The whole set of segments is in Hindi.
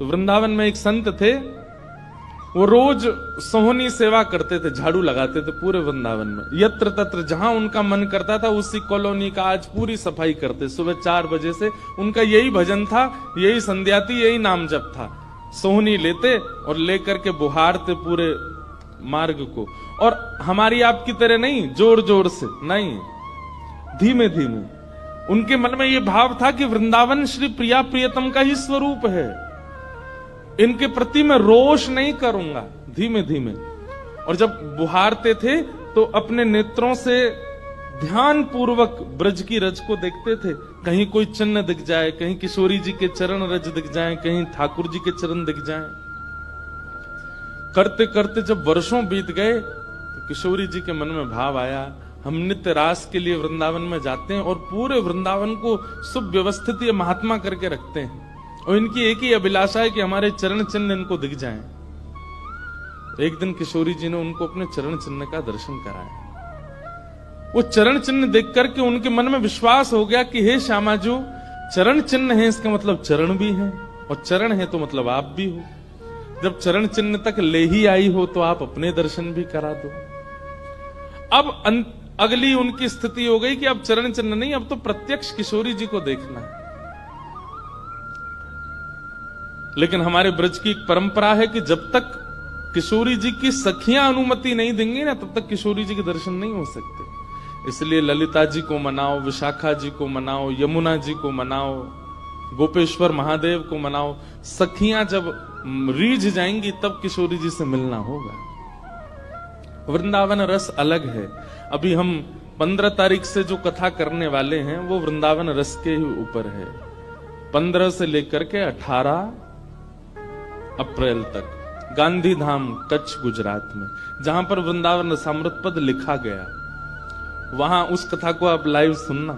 तो वृंदावन में एक संत थे, वो रोज सोहनी सेवा करते थे, झाड़ू लगाते थे पूरे वृंदावन में। यत्र तत्र जहां उनका मन करता था उसी कॉलोनी का आज पूरी सफाई करते। सुबह 4 बजे से उनका यही भजन था, यही संध्या थी, यही नाम जप था। सोहनी लेते और लेकर के बुहारते पूरे मार्ग को। और हमारी आपकी तरह नहीं जोर जोर से, नहीं, धीमे धीमे। उनके मन में यह भाव था कि वृंदावन श्री प्रिया प्रियतम का ही स्वरूप है, इनके प्रति मैं रोष नहीं करूंगा, धीमे धीमे। और जब बुहारते थे तो अपने नेत्रों से ध्यान पूर्वक ब्रज की रज को देखते थे। कहीं कोई चिन्ह दिख जाए, कहीं किशोरी जी के चरण रज दिख जाए, कहीं ठाकुर जी के चरण दिख जाए। करते करते जब वर्षों बीत गए तो किशोरी जी के मन में भाव आया, हम नित्य रास के लिए वृंदावन में जाते हैं और पूरे वृंदावन को सुव्यवस्थित ये महात्मा करके रखते हैं, और इनकी एक ही अभिलाषा है कि हमारे चरण चिन्ह इनको दिख जाएं। एक दिन किशोरी जी ने उनको अपने चरण चिन्ह का दर्शन कराया। वो चरण चिन्ह देख करके उनके मन में विश्वास हो गया कि हे श्यामा जो चरण चिन्ह है, इसका मतलब चरण भी है, और चरण है तो मतलब आप भी हो। जब चरण चिन्ह तक ले ही आई हो तो आप अपने दर्शन भी करा दो। अब अगली उनकी स्थिति हो गई कि अब चरण चिन्ह नहीं, अब तो प्रत्यक्ष किशोरी जी को देखना है। लेकिन हमारे ब्रज की एक परंपरा है कि जब तक किशोरी जी की सखियां अनुमति नहीं देंगी ना, तब तक किशोरी जी के दर्शन नहीं हो सकते। इसलिए ललिता जी को मनाओ, विशाखा जी को मनाओ, यमुना जी को मनाओ, गोपेश्वर महादेव को मनाओ। सखियां जब रीझ जाएंगी तब किशोरी जी से मिलना होगा। वृंदावन रस अलग है। अभी हम 15 तारीख से जो कथा करने वाले हैं वो वृंदावन रस के ही ऊपर है। 15 से लेकर के 18 अप्रैल तक गांधी धाम कच्छ गुजरात में, जहां पर वृंदावन रसामृत पद लिखा गया, वहां उस कथा को आप लाइव सुनना।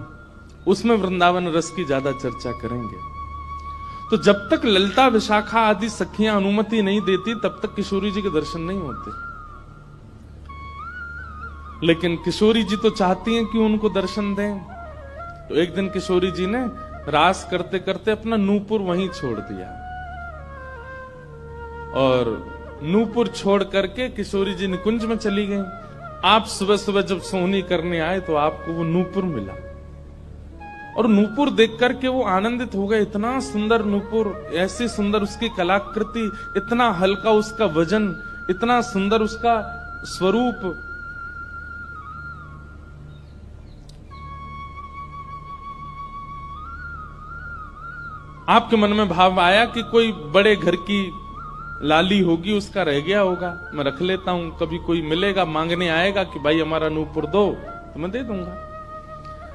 उसमें वृंदावन रस की ज्यादा चर्चा करेंगे। तो जब तक ललिता विशाखा आदि सखियां अनुमति नहीं देती तब तक किशोरी जी के दर्शन नहीं होते। लेकिन किशोरी जी तो चाहती हैं कि उनको दर्शन दें। तो एक दिन किशोरी जी ने रास करते करते अपना नूपुर वहीं छोड़ दिया, और नूपुर छोड़ करके किशोरी जी निकुंज में चली गई। आप सुबह सुबह जब सोहनी करने आए तो आपको वो नूपुर मिला, और नूपुर देख करके वो आनंदित हो गए। इतना सुंदर नूपुर, ऐसी सुंदर उसकी कलाकृति, इतना हल्का उसका वजन, इतना सुंदर उसका स्वरूप। आपके मन में भाव आया कि कोई बड़े घर की लाली होगी, उसका रह गया होगा, मैं रख लेता हूं, कभी कोई मिलेगा मांगने आएगा कि भाई हमारा नूपुर दो तो मैं दे दूंगा।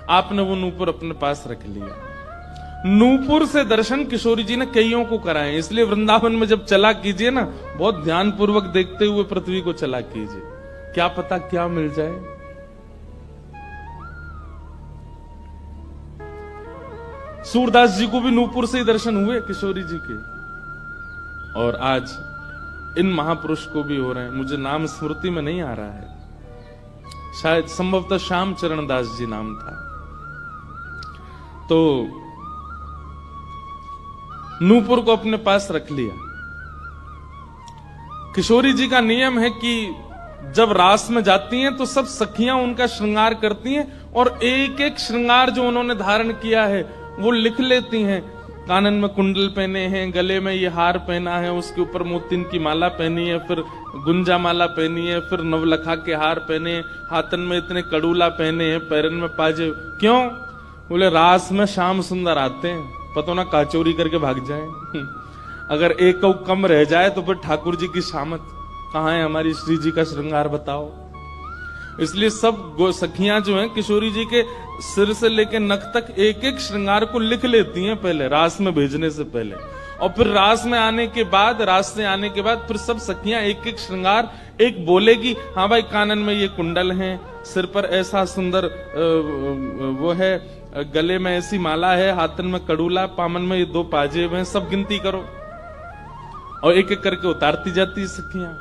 आपने वो नूपुर अपने पास रख लिया। नूपुर से दर्शन किशोरी जी ने कईयों को कराए। इसलिए वृंदावन में जब चला कीजिए ना, बहुत ध्यान पूर्वक देखते हुए पृथ्वी को चला कीजिए, क्या पता क्या मिल जाए। सूरदास जी को भी नूपुर से ही दर्शन हुए किशोरी जी के, और आज इन महापुरुष को भी हो रहे हैं। मुझे नाम स्मृति में नहीं आ रहा है, शायद संभवतः श्याम चरण दास जी नाम था। तो नूपुर को अपने पास रख लिया। किशोरी जी का नियम है कि जब रास में जाती हैं तो सब सखियां उनका श्रृंगार करती हैं, और एक एक श्रृंगार जो उन्होंने धारण किया है वो लिख लेती हैं। कानन में कुंडल पहने हैं, गले में ये हार पहना है, उसके ऊपर मोतिन की माला पहनी है, फिर गुंजा माला पहनी है, फिर नवलखा के हार पहने हैं, हाथन में इतने कड़ूला पहने हैं, पैरन में पाजे। क्यों? बोले रास में श्याम सुंदर आते हैं, पता ना काचोरी करके भाग जाए। अगर एक कम रह जाए तो फिर ठाकुर जी की शामत कहाँ है, हमारी श्री जी का श्रृंगार बताओ। इसलिए सब सखियां जो हैं किशोरी जी के सिर से लेकर नख तक एक एक श्रृंगार को लिख लेती हैं पहले, रास में भेजने से पहले। और फिर रास में आने के बाद, रास से आने के बाद फिर सब सखियां एक एक श्रृंगार, एक बोलेगी हाँ भाई कानन में ये कुंडल है, सिर पर ऐसा सुंदर वो है, गले में ऐसी माला है, हाथन में कड़ूला, पामन में ये 2 पाजेब हैं, सब गिनती करो। और एक एक करके उतारती जाती सखियां।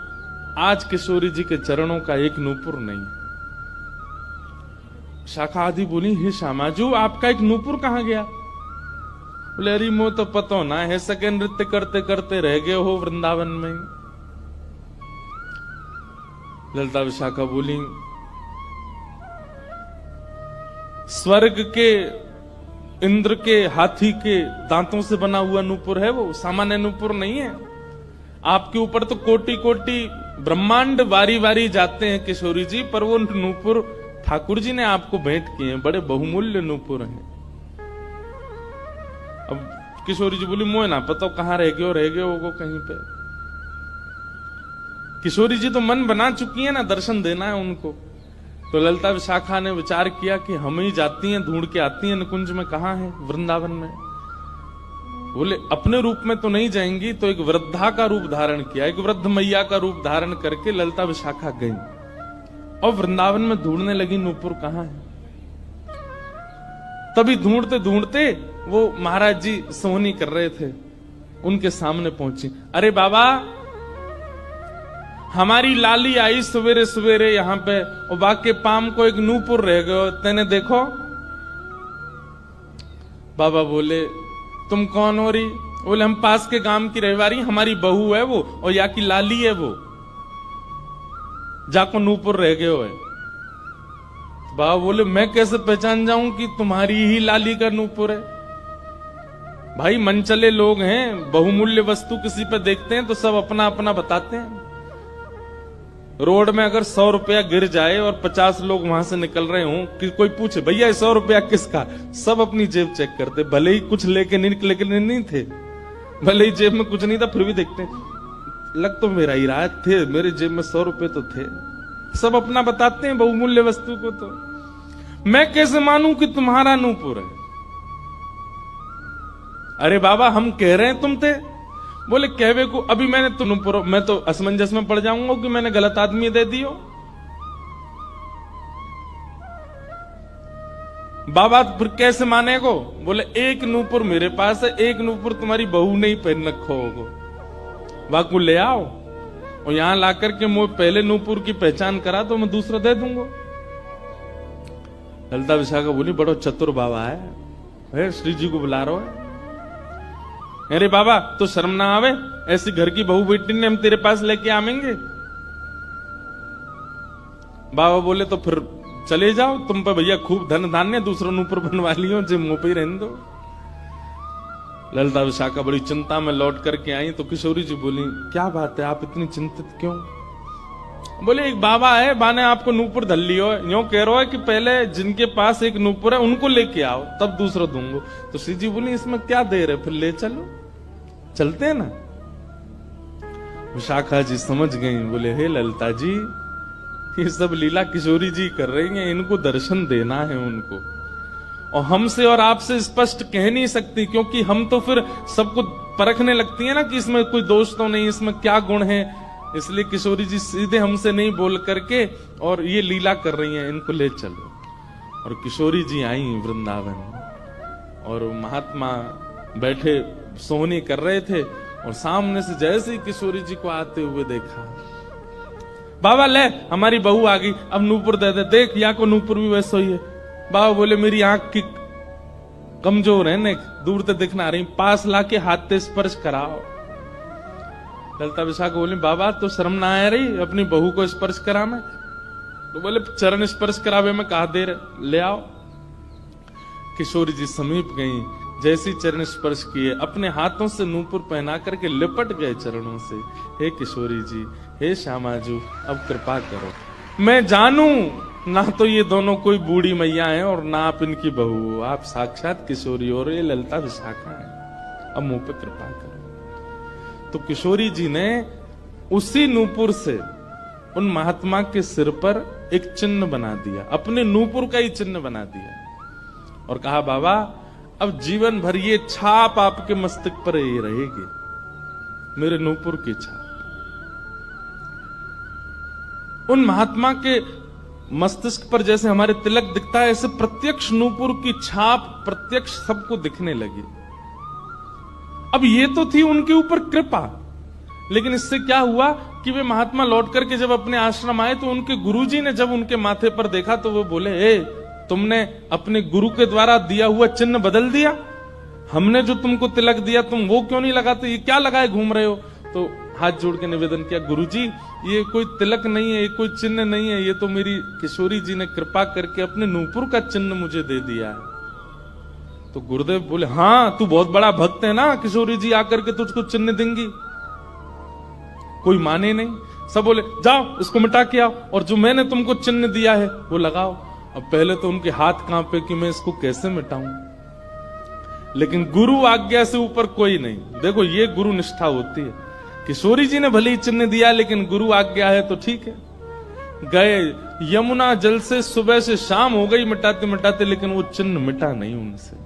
आज किशोरी जी के चरणों का एक नूपुर नहीं। शाखा आदि बोली, हे श्यामा जो आपका एक नूपुर कहां गया? बोले अरे मो तो पतो ना है, सके नृत्य करते करते रह गए हो वृंदावन में। ललिता विशाखा बोली स्वर्ग के इंद्र के हाथी के दांतों से बना हुआ नूपुर है, वो सामान्य नूपुर नहीं है। आपके ऊपर तो कोटि कोटि ब्रह्मांड वारी वारी जाते हैं किशोरी जी, पर वो नूपुर ठाकुर जी ने आपको भेंट किए हैं, बड़े बहुमूल्य नूपुर हैं। अब किशोरी जी बोली मोह ना पता कहां रह गए हो कहीं पे। किशोरी जी तो मन बना चुकी है ना, दर्शन देना है उनको। तो ललिता विशाखा ने विचार किया कि हम ही जाती हैं, ढूंढ के आती हैं निकुंज में, कहां है, वृंदावन में। बोले अपने रूप में तो नहीं जाएंगी, तो एक वृद्धा का रूप धारण किया, एक वृद्ध मैया का रूप धारण करके ललिता विशाखा गई और वृंदावन में ढूंढने लगी नूपुर कहां है। तभी ढूंढते ढूंढते वो महाराज जी सोहनी कर रहे थे, उनके सामने पहुंची। अरे बाबा हमारी लाली आई सवेरे सवेरे यहाँ पे, और बाके पाम को एक नूपुर रह गयो, तेने देखो। बाबा बोले तुम कौन हो रही? बोले हम पास के गांव की रहवारी, हमारी बहू है वो, और या की लाली है वो, जाको नूपुर रह गयो है। बाबा बोले मैं कैसे पहचान जाऊं कि तुम्हारी ही लाली का नूपुर है? भाई मनचले लोग हैं, बहुमूल्य वस्तु किसी पे देखते हैं तो सब अपना अपना बताते हैं। रोड में अगर 100 रुपया गिर जाए और 50 लोग वहां से निकल रहे हों, कि कोई पूछे भैया 100 रुपया किसका, सब अपनी जेब चेक करते, भले ही कुछ लेके नहीं थे, भले ही जेब में कुछ नहीं था, फिर भी देखते लग तो मेरा ही रहा थे, मेरे जेब में 100 रुपए तो थे। सब अपना बताते हैं बहुमूल्य वस्तु को। तो मैं कैसे मानूं कि तुम्हारा नूपुर है? अरे बाबा हम कह रहे हैं तुम थे। बोले कहवे को अभी मैंने तो नूपुर, मैं तो असमंजस में पड़ जाऊंगा कि मैंने गलत आदमी दे दियो। बाबा फिर कैसे माने को? बोले एक नूपुर मेरे पास है, एक नूपुर तुम्हारी बहू ने ही पहन रखो होगो, वाकू ले आओ और यहां लाकर के मुझे पहले नूपुर की पहचान करा तो मैं दूसरा दे दूंगा। ललिता विशाखा बोली बड़ो चतुर बाबा है, श्री जी को बुला रहा है। अरे बाबा तो शर्म ना आवे, ऐसी घर की बहू बेटी ने हम तेरे पास लेके आवेंगे? बाबा बोले तो फिर चले जाओ, तुम पे भैया खूब धन धान्य, दूसरा नूपुर बनवा लियो, जो मुंह पे ही रहने दो। ललिता विशाखा बड़ी चिंता में लौट करके आई तो किशोरी जी बोली क्या बात है, आप इतनी चिंतित क्यों? बोले एक बाबा है, बाने आपको नूपुर धल लियो, यूं कह रहा है कि पहले जिनके पास एक नूपुर है उनको लेके आओ तब दूसरा दूंगो। तो श्री जी बोली इसमें क्या देर है, फिर ले चलो, चलते हैं ना। विशाखा जी समझ गई, बोले हे ललिता जी ये सब लीला किशोरी जी कर रही हैं, इनको दर्शन देना है उनको, और हमसे और आपसे स्पष्ट कह नहीं सकती, क्योंकि हम तो फिर सबको परखने लगती है ना कि इसमें कोई दोष तो नहीं, इसमें क्या गुण है। इसलिए किशोरी जी सीधे हमसे नहीं बोल करके और ये लीला कर रही हैं, इनको ले चलो। और किशोरी जी आई वृंदावन, और महात्मा बैठे सोहनी कर रहे थे, और सामने से जैसे ही किशोरी जी को आते हुए देखा, बाबा ले हमारी बहू आ गई, अब नूपुर दे दे, देख यहाँ को नूपुर भी वैसा ही है। बाबा बोले मेरी आंख की कमजोर है ने, दूर से दिखना रही, पास लाके हाथ से स्पर्श कराओ। ललिता विशाखा बोली बाबा तो शर्म ना आ रही अपनी बहू को स्पर्श करा में? तो बोले चरण स्पर्श करावे में कहा देर, ले आओ। किशोरी जी समीप गई, जैसी चरण स्पर्श किए अपने हाथों से नूपुर पहना करके लिपट गए चरणों से। हे किशोरी जी, हे श्यामाजू, अब कृपा करो, मैं जानू ना तो ये दोनों कोई बूढ़ी मैया हैं और ना आप इनकी बहू, आप साक्षात किशोरी और ये ललिता विशाखा है, अब मुंह पे कृपा करो। तो किशोरी जी ने उसी नूपुर से उन महात्मा के सिर पर एक चिन्ह बना दिया, अपने नूपुर का ही चिन्ह बना दिया, और कहा बाबा अब जीवन भर ये छाप आपके मस्तक पर ही रहेगी, मेरे नूपुर की छाप। उन महात्मा के मस्तिष्क पर जैसे हमारे तिलक दिखता है, ऐसे प्रत्यक्ष नूपुर की छाप प्रत्यक्ष सबको दिखने लगी। अब ये तो थी उनके ऊपर कृपा, लेकिन इससे क्या हुआ कि वे महात्मा लौट करके जब अपने आश्रम आए तो उनके गुरुजी ने जब उनके माथे पर देखा तो वो बोले, तुमने अपने गुरु के द्वारा दिया हुआ चिन्ह बदल दिया? हमने जो तुमको तिलक दिया तुम वो क्यों नहीं लगाते, ये क्या लगाए घूम रहे हो। तो हाथ जोड़ के निवेदन किया, गुरुजी ये कोई तिलक नहीं है, ये कोई चिन्ह नहीं है, ये तो मेरी किशोरी जी ने कृपा करके अपने नूपुर का चिन्ह मुझे दे दिया है। तो गुरुदेव बोले, हाँ तू बहुत बड़ा भक्त है ना, किशोरी जी आकर के तुझको चिन्ह देंगी। कोई माने नहीं, सब बोले जाओ इसको मिटा के आओ, और जो मैंने तुमको चिन्ह दिया है वो लगाओ। अब पहले तो उनके हाथ कांपे कि मैं इसको कैसे मिटाऊं, लेकिन गुरु आज्ञा से ऊपर कोई नहीं। देखो ये गुरु निष्ठा होती है। किशोरी जी ने भले ही चिन्ह दिया, लेकिन गुरु आज्ञा है तो ठीक है। गए यमुना जल से, सुबह से शाम हो गई मिटाते मिटाते, लेकिन वो चिन्ह मिटा नहीं उनसे।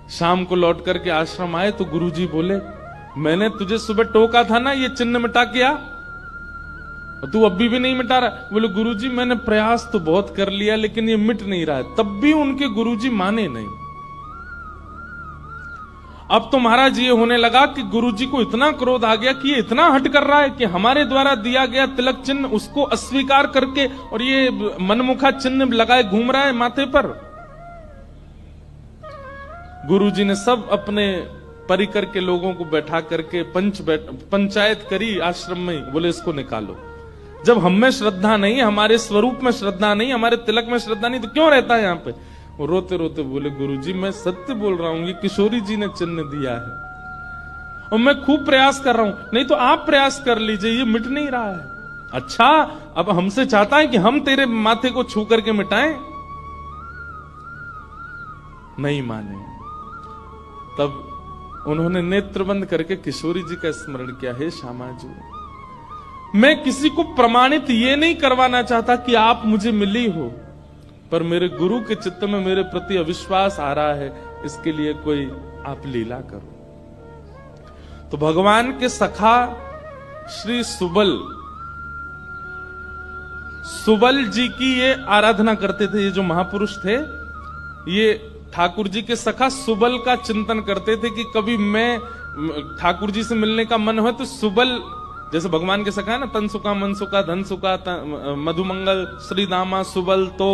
शाम को लौट करके आश्रम आए तो गुरुजी बोले, मैंने तुझे सुबह टोका था ना ये चिन्ह मिटा के आ, और तू अभी भी नहीं मिटा रहा। बोले गुरुजी मैंने प्रयास तो बहुत कर लिया लेकिन ये मिट नहीं रहा है। तब भी उनके गुरुजी माने नहीं। अब तो महाराज ये होने लगा कि गुरुजी को इतना क्रोध आ गया कि ये इतना हट कर रहा है कि हमारे द्वारा दिया गया तिलक चिन्ह उसको अस्वीकार करके और ये मनमुखा चिन्ह लगाए घूम रहा है माथे पर। गुरुजी ने सब अपने परिकर के लोगों को बैठा करके पंचायत करी आश्रम में। बोले इसको निकालो, जब हम में श्रद्धा नहीं, हमारे स्वरूप में श्रद्धा नहीं, हमारे तिलक में श्रद्धा नहीं, तो क्यों रहता है यहाँ पे। वो रोते रोते बोले गुरुजी मैं सत्य बोल रहा हूं, ये किशोरी जी ने चिन्ह दिया है और मैं खूब प्रयास कर रहा हूं। नहीं तो आप प्रयास कर लीजिए, ये मिट नहीं रहा है। अच्छा अब हमसे चाहता है कि हम तेरे माथे को छू करके मिटाएं। नहीं माने। तब उन्होंने नेत्र बंद करके किशोरी जी का स्मरण किया, हे श्यामा जी मैं किसी को प्रमाणित ये नहीं करवाना चाहता कि आप मुझे मिली हो, पर मेरे गुरु के चित्त में मेरे प्रति अविश्वास आ रहा है, इसके लिए कोई आप लीला करो। तो भगवान के सखा श्री सुबल जी की ये आराधना करते थे। ये जो महापुरुष थे ये ठाकुर जी के सखा सुबल का चिंतन करते थे कि कभी मैं ठाकुर जी से मिलने का मन हो तो सुबल, जैसे भगवान के सखा है ना, तनसुका मनसुका धनसुका मधुमंगल श्रीदामा सुबल, तो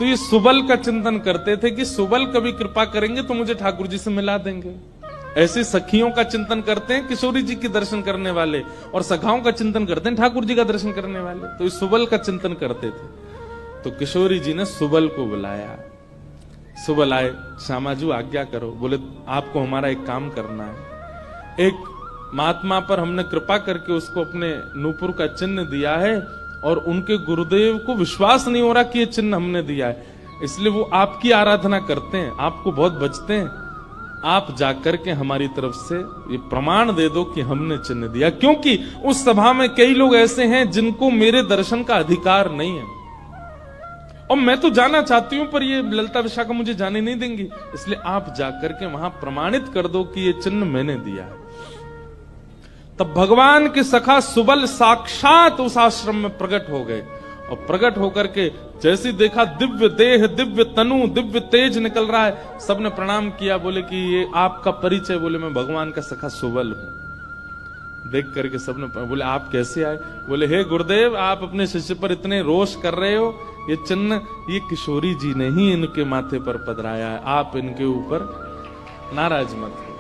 ये सुबल का चिंतन करते थे कि सुबल कभी कृपा करेंगे तो मुझे ठाकुर जी से मिला देंगे। ऐसे सखियों का चिंतन करते हैं किशोरी जी के दर्शन करने वाले, और सखाओं का चिंतन करते हैं ठाकुर जी का दर्शन करने वाले। तो इस सुबल का चिंतन करते थे। तो किशोरी जी ने सुबल को बुलाया। सुबल आए, श्यामाजू आज्ञा करो। बोले आपको हमारा एक काम करना है। एक महात्मा पर हमने कृपा करके उसको अपने नूपुर का चिन्ह दिया है और उनके गुरुदेव को विश्वास नहीं हो रहा कि ये चिन्ह हमने दिया है, इसलिए वो आपकी आराधना करते हैं, आपको बहुत बचते हैं। आप जाकर के हमारी तरफ से ये प्रमाण दे दो कि हमने चिन्ह दिया, क्योंकि उस सभा में कई लोग ऐसे हैं जिनको मेरे दर्शन का अधिकार नहीं है और मैं तो जाना चाहती हूं पर ये ललिता विशाखा मुझे जाने नहीं देंगी, इसलिए आप जाकर के वहां प्रमाणित कर दो कि ये चिन्ह मैंने दिया है। तब भगवान के सखा सुबल साक्षात उस आश्रम में प्रकट हो गए और प्रकट होकर के जैसे देखा दिव्य देह, दिव्य तनु, दिव्य तेज निकल रहा है, सबने प्रणाम किया। बोले कि ये आपका परिचय। बोले मैं भगवान का सखा सुबल हूं। देख करके सबने बोले आप कैसे आए। बोले हे गुरुदेव आप अपने शिष्य पर इतने रोष कर रहे हो, ये चिन्ह ये किशोरी जी ने ही इनके माथे पर पधराया है, आप इनके ऊपर नाराज मत हो।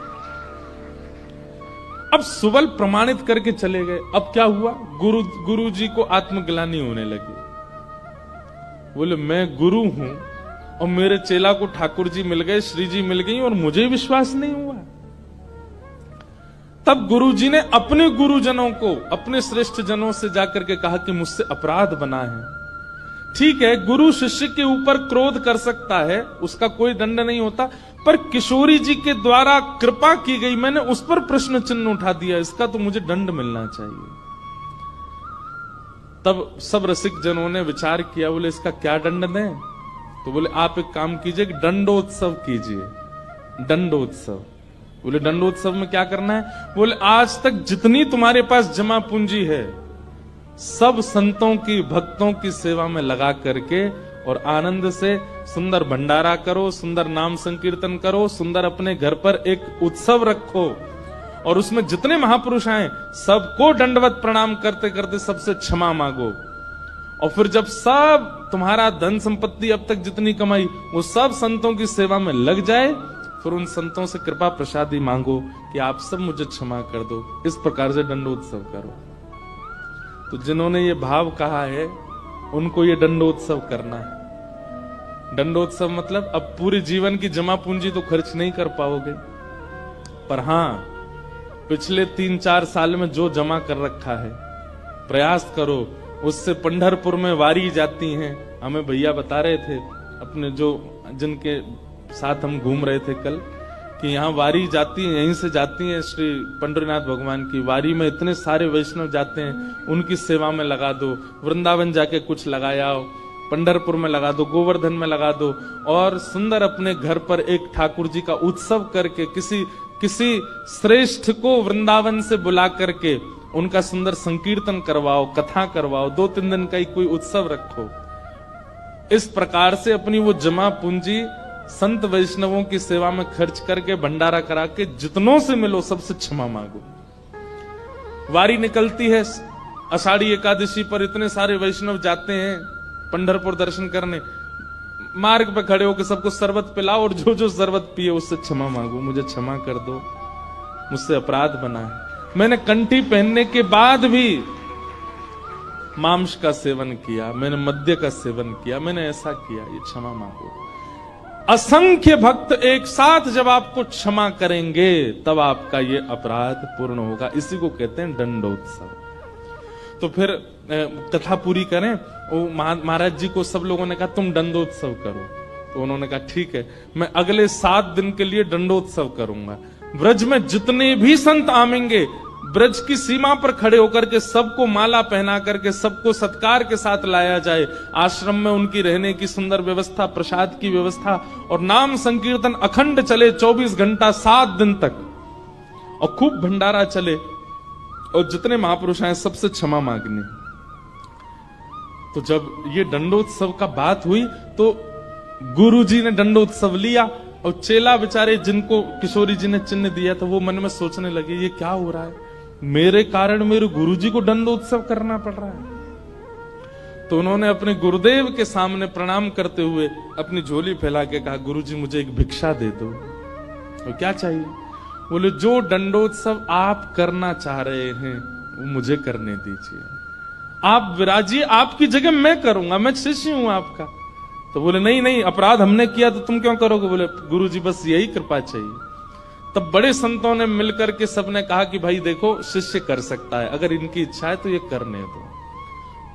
अब सुबल प्रमाणित करके चले गए। अब क्या हुआ, गुरु जी को आत्मग्लानि होने लगी। बोले मैं गुरु हूं और मेरे चेला को ठाकुर जी मिल गए, श्री जी मिल गई और मुझे विश्वास नहीं हुआ। तब गुरु जी ने अपने गुरुजनों को, अपने श्रेष्ठ जनों से जाकर के कहा कि मुझसे अपराध बना है। ठीक है, गुरु शिष्य के ऊपर क्रोध कर सकता है, उसका कोई दंड नहीं होता, पर किशोरी जी के द्वारा कृपा की गई, मैंने उस पर प्रश्न चिन्ह उठा दिया, इसका तो मुझे दंड मिलना चाहिए। तब सब रसिक जनों ने विचार किया, बोले इसका क्या दंड दें। तो बोले आप एक काम कीजिए कि दंडोत्सव कीजिए। दंडोत्सव। बोले दंडोत्सव में क्या करना है। बोले आज तक जितनी तुम्हारे पास जमा पूंजी है सब संतों की, भक्तों की सेवा में लगा करके और आनंद से सुंदर भंडारा करो, सुंदर नाम संकीर्तन करो, सुंदर अपने घर पर एक उत्सव रखो और उसमें जितने महापुरुष आए सबको दंडवत प्रणाम करते करते सबसे क्षमा मांगो और फिर जब सब तुम्हारा धन संपत्ति अब तक जितनी कमाई वो सब संतों की सेवा में लग जाए, फिर उन संतों से कृपा प्रसादी मांगो कि आप सब मुझे क्षमा कर दो। इस प्रकार से दंडोत्सव करो। तो जिन्होंने ये भाव कहा है उनको ये दंडोत्सव करना है। दंडोत्सव मतलब अब पूरे जीवन की जमा पूंजी तो खर्च नहीं कर पाओगे, पर हां पिछले 3-4 साल में जो जमा कर रखा है प्रयास करो उससे। पंढरपुर में वारी जाती हैं, हमें भैया बता रहे थे अपने जो जिनके साथ हम घूम रहे थे कल, कि यहाँ वारी जाती है, यहीं से जाती है श्री पंडरीनाथ भगवान की वारी में इतने सारे वैष्णव जाते हैं, उनकी सेवा में लगा दो। वृंदावन जाके कुछ लगाया हो, पंढरपुर में लगा दो, गोवर्धन में लगा दो, और सुंदर अपने घर पर एक ठाकुर जी का उत्सव करके किसी श्रेष्ठ को वृंदावन से बुला करके उनका सुंदर संकीर्तन करवाओ, कथा करवाओ, 2-3 दिन का ही कोई उत्सव रखो। इस प्रकार से अपनी वो जमा पूंजी संत वैष्णवों की सेवा में खर्च करके भंडारा करा के जितनों से मिलो सबसे क्षमा मांगो। वारी निकलती है आषाढ़ी एकादशी पर, इतने सारे वैष्णव जाते हैं पंढरपुर दर्शन करने, मार्ग पे खड़े होकर सबको शरबत पिलाओ और जो जो शरबत पिए उससे क्षमा मांगो, मुझे क्षमा कर दो, मुझसे अपराध बना है, मैंने कंठी पहनने के बाद भी मांस का सेवन किया, मैंने मद्य का सेवन किया, मैंने ऐसा किया, ये क्षमा मांगो। असंख्य भक्त एक साथ जब आपको क्षमा करेंगे तब आपका ये अपराध पूर्ण होगा। इसी को कहते हैं दंडोत्सव। तो फिर कथा पूरी करें, वो महाराज जी को सब लोगों ने कहा तुम दंडोत्सव करो, तो उन्होंने कहा ठीक है, मैं अगले 7 दिन के लिए दंडोत्सव करूंगा। ब्रज में जितने भी संत आवेंगे ब्रज की सीमा पर खड़े होकर के सबको माला पहना करके सबको सत्कार के साथ लाया जाए। आश्रम में उनकी रहने की सुंदर व्यवस्था, प्रसाद की व्यवस्था, और नाम संकीर्तन अखंड चले 24 घंटा 7 दिन तक, और खूब भंडारा चले, और जितने महापुरुष आए सबसे क्षमा मांगनी। तो जब ये दंडोत्सव का बात हुई तो गुरु जी ने दंडोत्सव लिया, और चेला बेचारे जिनको किशोरी जी ने चिन्ह दिया था वो मन में सोचने लगे ये क्या हो रहा है, मेरे कारण मेरे गुरुजी को दंडोत्सव करना पड़ रहा है। तो उन्होंने अपने गुरुदेव के सामने प्रणाम करते हुए अपनी झोली फैला के कहा गुरुजी मुझे एक भिक्षा दे दो। तो क्या चाहिए? बोले जो दंडोत्सव आप करना चाह रहे हैं वो मुझे करने दीजिए, आप विराजिए, आपकी जगह मैं करूंगा, मैं शिष्य हूं आपका। तो बोले नहीं नहीं, अपराध हमने किया तो तुम क्यों करोगे? बोले गुरुजी बस यही कृपा चाहिए। तब बड़े संतों ने मिलकर के सबने कहा कि भाई देखो शिष्य कर सकता है, अगर इनकी इच्छा है तो ये करने दो।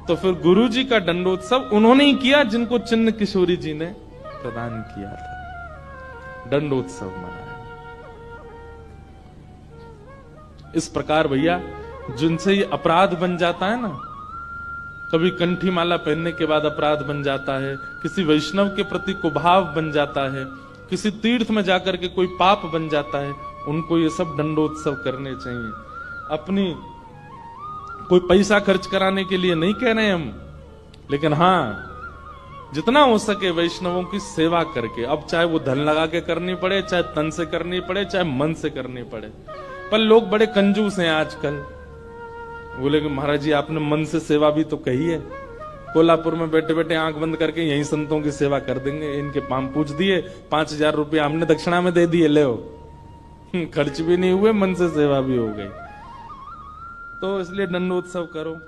तो फिर गुरुजी का दंडोत्सव उन्होंने ही किया जिनको चिन्ह किशोरी जी ने प्रदान किया था, दंडोत्सव मनाया। इस प्रकार भैया जिनसे ये अपराध बन जाता है ना, कभी कंठी माला पहनने के बाद अपराध बन जाता है, किसी वैष्णव के प्रति कुभाव बन जाता है, किसी तीर्थ में जाकर के कोई पाप बन जाता है, उनको ये सब दंडोत्सव करने चाहिए। अपनी कोई पैसा खर्च कराने के लिए नहीं कह रहे हम, लेकिन हाँ जितना हो सके वैष्णवों की सेवा करके, अब चाहे वो धन लगा के करनी पड़े, चाहे तन से करनी पड़े, चाहे मन से करनी पड़े। पर लोग बड़े कंजूस हैं आजकल। बोले कि महाराज जी आपने मन से सेवा भी तो कही है, कोल्हापुर में बैठे बैठे आंख बंद करके यही संतों की सेवा कर देंगे, इनके पांव पूछ दिए, 5000 रुपये हमने दक्षिणा में दे दिए, ले खर्च भी नहीं हुए, मन से सेवा भी हो गई। तो इसलिए दंडोत्सव करो।